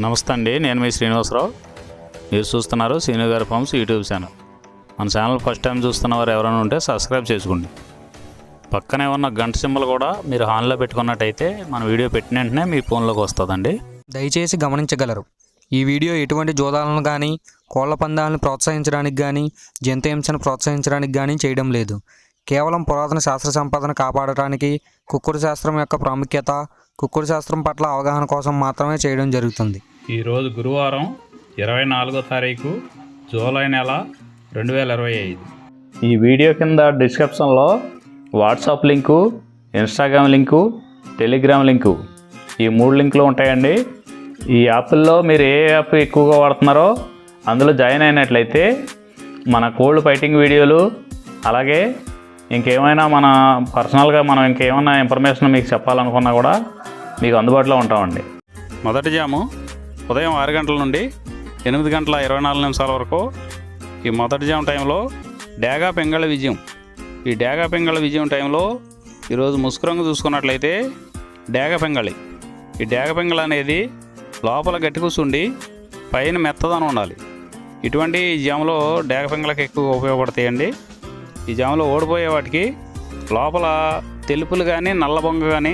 నమస్తే అండి, నేను మీ శ్రీనివాసరావు. మీరు చూస్తున్నారు శ్రీను గారి ఫార్మ్స్ యూట్యూబ్ ఛానల్. మన ఛానల్ ఫస్ట్ టైం చూస్తున్నవారు ఎవరైనా ఉంటే సబ్స్క్రైబ్ చేసుకోండి. పక్కనే ఉన్న గంట సింబల్ కూడా మీరు ఆన్లో పెట్టుకున్నట్టయితే మన వీడియో పెట్టిన వెంటనే మీ ఫోన్లోకి వస్తుందండి. దయచేసి గమనించగలరు, ఈ వీడియో ఎటువంటి జోదాలను కానీ కోళ్ల పందాలను ప్రోత్సహించడానికి కానీ జంతు హింసను ప్రోత్సహించడానికి కానీ చేయడం లేదు. కేవలం పురాతన శాస్త్ర సంపదను కాపాడటానికి, కుక్కుడు శాస్త్రం యొక్క ప్రాముఖ్యత, కుక్కుడు శాస్త్రం పట్ల అవగాహన కోసం మాత్రమే చేయడం జరుగుతుంది. ఈరోజు గురువారం 24వ తారీఖు జూలై నెల 2025. ఈ వీడియో కింద డిస్క్రిప్షన్లో WhatsApp link, Instagram link, Telegram link, ఈ 3 లింకులు ఉంటాయండి. ఈ యాప్ల్లో మీరు ఏ యాప్ ఎక్కువగా వాడుతున్నారో అందులో జాయిన్ అయినట్లయితే మన కోల్డ్ ఫైటింగ్ వీడియోలు, అలాగే ఇంకేమైనా మన పర్సనల్గా మనం ఇంకేమైనా ఇన్ఫర్మేషన్ మీకు చెప్పాలనుకున్నా కూడా మీకు అందుబాటులో ఉంటామండి. మొదటి జాము ఉదయం 6 గంటల నుండి 8 గంటల 24 నిమిషాల వరకు. ఈ మొదటి జాము టైంలో డేగా పెంగళ విజయం. ఈ డేగా పెంగళ విజయం టైంలో ఈరోజు ముసుకురంగు చూసుకున్నట్లయితే డేగ పెంగళి. ఈ డేగ పెంగళ అనేది లోపల గట్టి కూర్చుండి పైన మెత్తదనం ఉండాలి. ఇటువంటి ఈ జాములో డేగ పెంగళకి ఎక్కువ ఉపయోగపడతాయండి. ఈ జాములో ఓడిపోయే వాటికి లోపల తెలుపులు కానీ నల్ల బొంగ కానీ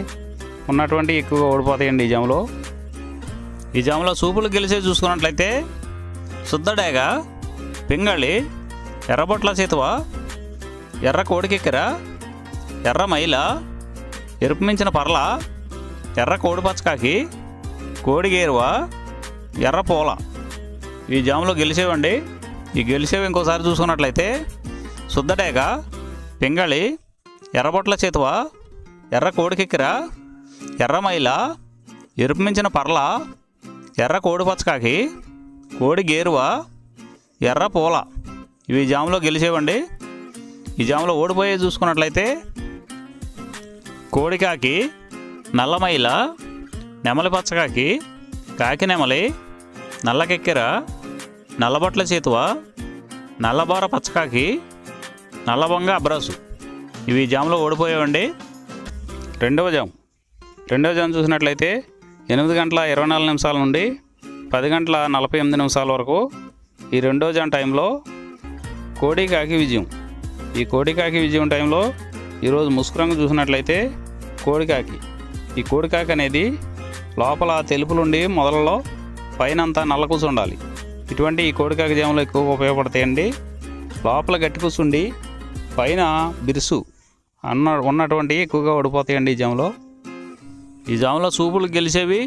ఉన్నటువంటి ఎక్కువగా ఓడిపోతాయండి. ఈ జాములో సూపులు గెలిచే చూసుకున్నట్లయితే శుద్ధ డేగ, పింగళి, ఎర్రబొట్ల చేతువ, ఎర్ర కోడికెక్కెర, ఎర్ర మైల, ఎరుపు మించిన పర్ల, ఎర్ర కోడి పచ్చకాకి, కోడి గేరువ, ఎర్ర పూల. ఈ జాములో గెలిచేవండి. ఈ గెలిచేవి ఇంకోసారి చూసుకున్నట్లయితే శుద్ధ డేగ, పింగళి, ఎర్రబొట్ల చేతువ, ఎర్ర కోడికెక్కెర, ఎర్ర మైల, ఎరుపు మించిన పర్ల, ఎర్ర కోడి పచ్చకాకి, కోడి గేరువ, ఎర్ర పూల. ఇవి జాములో గెలిచేవండి. ఈ జాములో ఓడిపోయే చూసుకున్నట్లయితే కోడికాకి, నల్లమైల, నెమలి పచ్చకాకి, కాకి నెమలి, నల్లకెక్కెర, నల్లబొట్ల చేతువ, నల్లబోర పచ్చకాకి, నల్లబొంగ అబ్రాసు. ఇవి జాములో ఓడిపోయేవండి. రెండవ జాము చూసినట్లయితే 8 గంటల 24 నిమిషాల నుండి 10 గంటల 48 నిమిషాల వరకు. ఈ రెండో జాము టైంలో కోడికాకి విజయం. ఈ కోడికాకి విజయం టైంలో ఈరోజు ముసుకురంగు చూసినట్లయితే కోడికాకి. ఈ కోడికాకి అనేది లోపల తెలుపులుండి మొదలలో పైన అంతా నల్ల కూర్చుండాలి. ఇటువంటి ఈ కోడికాకి జాములు ఎక్కువగా ఉపయోగపడతాయండి. లోపల గట్టి కూర్చుండి పైన బిరుసు ఉన్నటువంటి ఎక్కువగా ఓడిపోతాయండి ఈ జాములో సూపులు గెలిచేవి,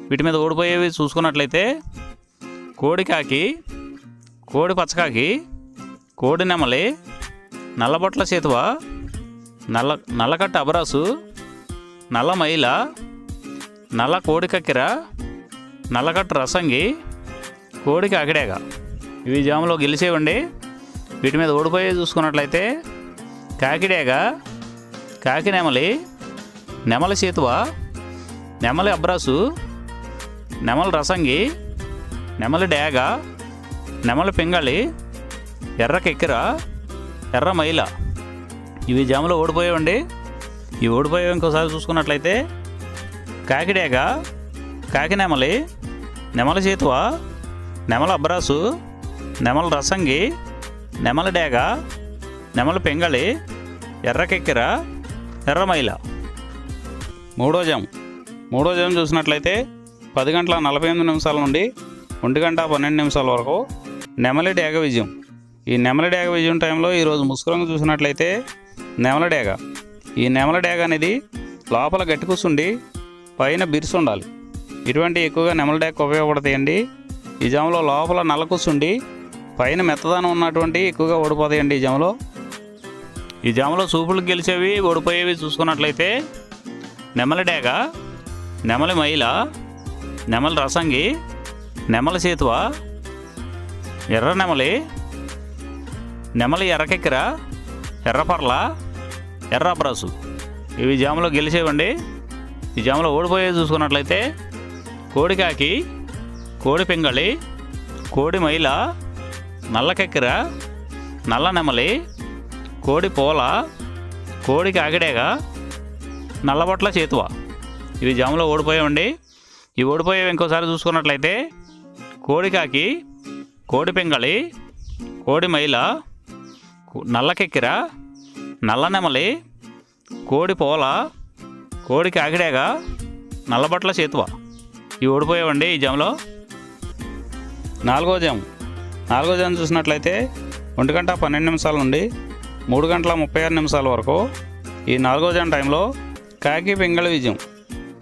వీటి మీద ఓడిపోయేవి చూసుకున్నట్లయితే కోడికాకి, కోడి పచ్చకాకి, కోడి నెమలి, నల్లబొట్ల చేతువ, నల్లకట్ట అబరాసు, నల్ల మైల, నల్ల కోడి కక్కెర, నల్లకట్ట రసంగి, కోడికి అగడేగ. ఇవి జాములో గెలిచేవండి. వీటి మీద ఓడిపోయే చూసుకున్నట్లయితే కాకిడేగ, కాకి నెమలి, నెమలి చేతువ, నెమలి అబ్రాసు, నెమలి రసంగి, నెమలి డేగ, నెమలి పింగళి, ఎర్ర కెక్కెర, ఎర్ర మైల. ఇవి జాములో ఓడిపోయేవండి. ఈ ఓడిపోయే ఇంకోసారి చూసుకున్నట్లయితే కాకిడేగ, కాకి నెమలి, నెమలి చేతువ, నెమలి అబ్రాసు, నెమలి రసంగి, నెమలి డేగ, నెమలి పింగళి, ఎర్ర కెక్కెర, ఎర్ర మైల. మూడో జాము చూసినట్లయితే 10 గంటల 48 నిమిషాల నుండి 1 గంట 12 నిమిషాల వరకు నెమలి డేగ విజయం. ఈ నెమలి డేగ విజయం టైంలో ఈరోజు ముసుకురంగు చూసినట్లయితే నెమలి డేగ. ఈ నెమలి డేగ అనేది లోపల గట్టి కూర్చుండి పైన బిరుసు ఉండాలి. ఇటువంటి ఎక్కువగా నెమలి డేగ ఉపయోగపడతాయండి. ఈ జాములో లోపల నల్ల కూర్చుండి పైన మెత్తదానం ఉన్నటువంటి ఎక్కువగా ఓడిపోతాయండి ఈ జాములో సూపులు గెలిచేవి, ఓడిపోయేవి చూసుకున్నట్లయితే నెమలి డేగ, నెమలి మైల, నెమలి రసంగి, నెమలి చేతువ, ఎర్ర నెమలి, నెమలి ఎర్రకెక్కెర, ఎర్రపర్ల, ఎర్ర అబ్రాసు. ఇవి జాములో గెలిచేవండి. ఈ జాములో ఓడిపోయేవి చూసుకున్నట్లయితే కోడికాకి, కోడి పింగళి, కోడి మైల, నల్లకెక్కెర, నల్ల నెమలి, కోడి పూల, కోడికి అగడేగ, నల్లబొట్ల చేతువ. ఇవి జాములో ఓడిపోయామండి. ఈ ఓడిపోయేవి ఇంకోసారి చూసుకున్నట్లయితే కోడికాకి, కోడి పింగళి, కోడి మైల, నల్లకెక్కిర, నల్ల నెమలి, కోడి పోల, కోడి కాకిడేగ, నల్లబట్ల చేతువ. ఇవి ఓడిపోయావండి ఈ జాములో. నాలుగో జాము చూసినట్లయితే 1:12 నుండి 3:36 వరకు ఈ 4వ జాము టైంలో కాకి పింగళి విజయం.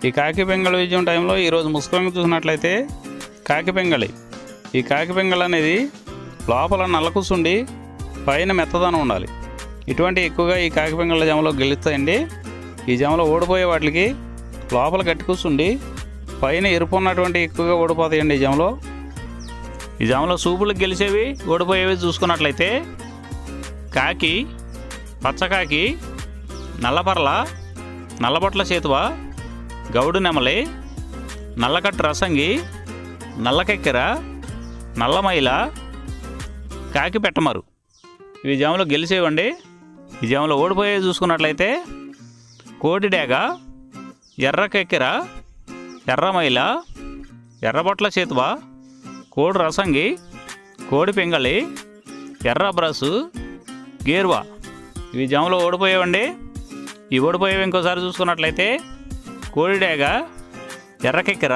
ఈ కాకి పింగళి విజయం టైంలో ఈరోజు ముసుకొని చూసినట్లయితే కాకి పింగళి. ఈ కాకి పింగళి అనేది లోపల నల్ల కూసుండి పైన మెత్తదనం ఉండాలి. ఇటువంటి ఎక్కువగా ఈ కాకి పింగళి జాములో గెలుస్తాయండి. ఈ జాములో ఓడిపోయే వాటికి లోపల గట్టి కూసుండి పైన ఎరుపు ఉన్నటువంటి ఎక్కువగా ఓడిపోతాయండి ఈ జాములో. ఈ జాములో సూపులకు గెలిచేవి ఓడిపోయేవి చూసుకున్నట్లయితే కాకి, పచ్చకాకి, నల్లపర్ల, నల్లబొట్ల చేతువ, గౌడు నెమలి, నల్లకట్టు రసంగి, నల్లకెక్కెర, నల్లమైల, కాకి పెట్టమరు. ఇవి జాములో గెలిచేవండి. ఈ జాములో ఓడిపోయేవి చూసుకున్నట్లయితే కోడిడేగ, ఎర్రకెక్కెర, ఎర్రమైల, ఎర్రబొట్ల చేతువ, కోడి రసంగి, కోడి పింగళి, ఎర్ర బ్రసు, గేర్వా. ఇవి జాములో ఓడిపోయేవండి. ఈ ఓడిపోయేవి ఇంకోసారి చూసుకున్నట్లయితే కోడిడేగ, ఎర్రకెక్కెర,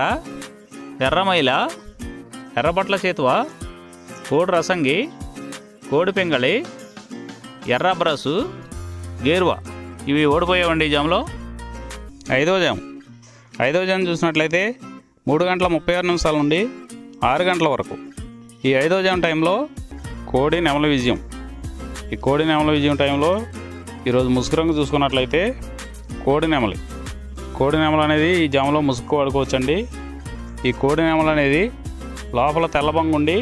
ఎర్రమైల, ఎర్రబొట్ల చేతువ, కోడి రసంగి, కోడి పింగళి, ఎర్ర బ్రసు, గేర్వా. ఇవి ఓడిపోయేవండి ఈ జాములో. ఐదవ జాము చూసినట్లయితే 3:36 నుండి 6 గంటల వరకు ఈ 5వ జాము టైంలో కోడి నెమలి విజయం. ఈ కోడి నెమలి విజయం టైంలో ఈరోజు ముసుగు రంగు చూసుకున్నట్లయితే కోడి నెమలి అనేది ఈ జాములో ముసుగు వాడుకోవచ్చండి. ఈ కోడి నెమలి అనేది లోపల తెల్లబంగు ఉండి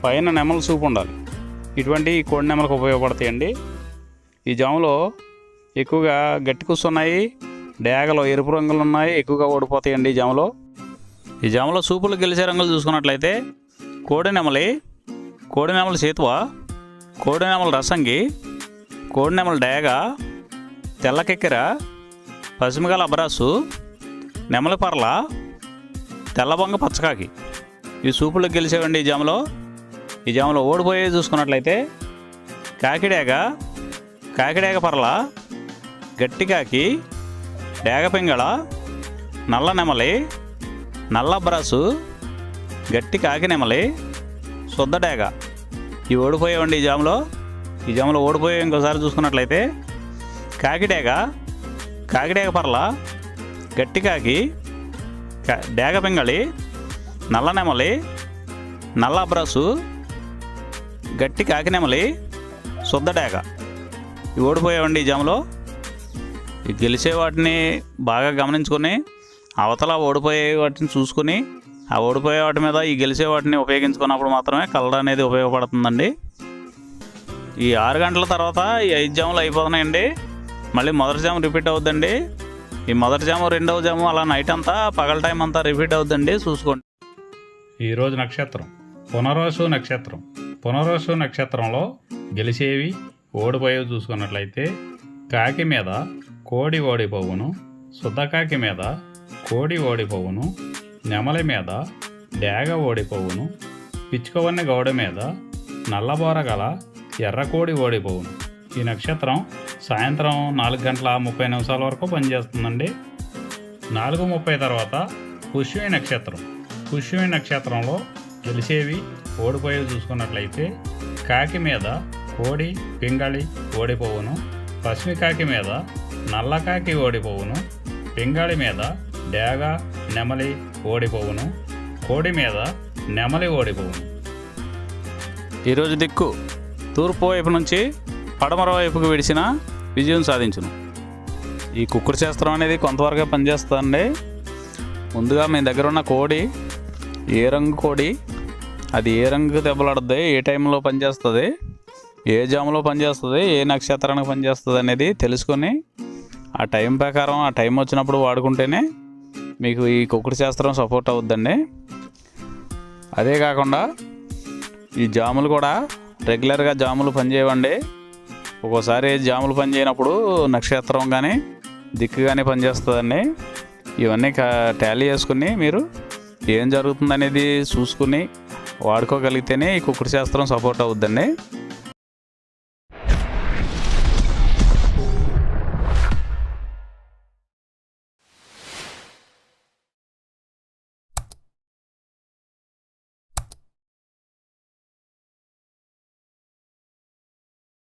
పైన నెమల సూపు ఉండాలి. ఇటువంటి ఈ కోడి నెమలకు ఉపయోగపడతాయండి. ఈ జాములో ఎక్కువగా గట్టి కూస్తున్నాయి, డేగలో ఎరుపు రంగులు ఉన్నాయి, ఎక్కువగా ఓడిపోతాయండి ఈ జాములో. ఈ జాములో సూపులు గెలిచే రంగులు చూసుకున్నట్లయితే కోడి నెమలి చేతువ, కోడి నెమలి రసంగి, కోడి నెమలి డేగ, తెల్లకెక్కెర, పసిమిగల అబ్రాసు, నెమలి పర్ల, తెల్లబొంగ పచ్చకాకి. ఈ సూపులు గెలిచేవండి ఈ జాములో ఓడిపోయేవి చూసుకున్నట్లయితే కాకిడేగ పర్ల, గట్టికాకి, డేగ పింగళ, నల్ల నెమలి, నల్ల బ్రాసు, గట్టి కాకి నెమలి, శుద్ధ డేగ. ఇవి ఓడిపోయేవండి ఈ జాములో ఓడిపోయే ఇంకోసారి చూసుకున్నట్లయితే కాకిడేగ పర్ల, గట్టి కాకి, డేగ పింగళి, నల్ల నెమలి, నల్ల బ్రాసు, గట్టి కాకి నెమలి, శుద్ధ డేగ. ఇవి ఓడిపోయేవండి ఈ జాములో. ఈ గెలిచే వాటిని బాగా గమనించుకొని అవతల ఓడిపోయే వాటిని చూసుకుని ఆ ఓడిపోయే వాటి మీద ఈ గెలిచే వాటిని ఉపయోగించుకున్నప్పుడు మాత్రమే కలర్ అనేది ఉపయోగపడుతుందండి. ఈ 6 గంటల తర్వాత ఈ 5 జాములు అయిపోతున్నాయండి. మళ్ళీ మొదటి జాము రిపీట్ అవుద్దండి. ఈ మొదటి జాము, రెండవ జాము అలా నైట్ అంతా పగల టైం అంతా రిపీట్ అవుద్దండి, చూసుకోండి. ఈరోజు నక్షత్రం పునర్వసు నక్షత్రంలో గెలిచేవి ఓడిపోయేవి చూసుకున్నట్లయితే కాకి మీద కోడి ఓడిపోవును, శుద్ధకాకి మీద కోడి ఓడిపోవును, నెమలి మీద డేగ ఓడిపోవును, పిచ్చుకవన్నె గౌడ మీద నల్లబోర గల ఎర్రకోడి ఓడిపోవును. ఈ నక్షత్రం సాయంత్రం 4:30 వరకు పనిచేస్తుందండి. 4:30 తర్వాత పుష్యమి నక్షత్రంలో గెలిచేవి ఓడిపోయేవి చూసుకున్నట్లయితే కాకి మీద కోడి పింగళి ఓడిపోవును, పసిమికాకి మీద నల్లకాకి ఓడిపోవును, పింగళి మీద డేగ నెమలి ఓడిపోవును, కోడి మీద నెమలి ఓడిపోవును. ఈరోజు దిక్కు తూర్పు వైపు నుంచి పడమర వైపుకు విడిచిన విజయం సాధించును. ఈ కుక్కుడు శాస్త్రం అనేది కొంతవరకే పనిచేస్తుందండి. ముందుగా మీ దగ్గర ఉన్న కోడి ఏ రంగు కోడి, అది ఏ రంగు దెబ్బలాడుతుంది, ఏ టైంలో పనిచేస్తుంది, ఏ జాములో పనిచేస్తుంది, ఏ నక్షత్రానికి పనిచేస్తుంది అనేది తెలుసుకొని ఆ టైం ప్రకారం ఆ టైం వచ్చినప్పుడు వాడుకుంటేనే మీకు ఈ కుక్కుడు శాస్త్రం సపోర్ట్ అవుద్దండి. అదే కాకుండా ఈ జాములు కూడా రెగ్యులర్గా జాములు పనిచేయవండి. ఒక్కోసారి జాములు పనిచేయనప్పుడు నక్షత్రం కానీ దిక్కు కానీ పనిచేస్తుందండి. ఇవన్నీ టాలీ చేసుకుని మీరు ఏం జరుగుతుందనేది చూసుకుని వాడుకోగలిగితేనే ఈ కుక్కుడు శాస్త్రం సపోర్ట్ అవుద్దండి.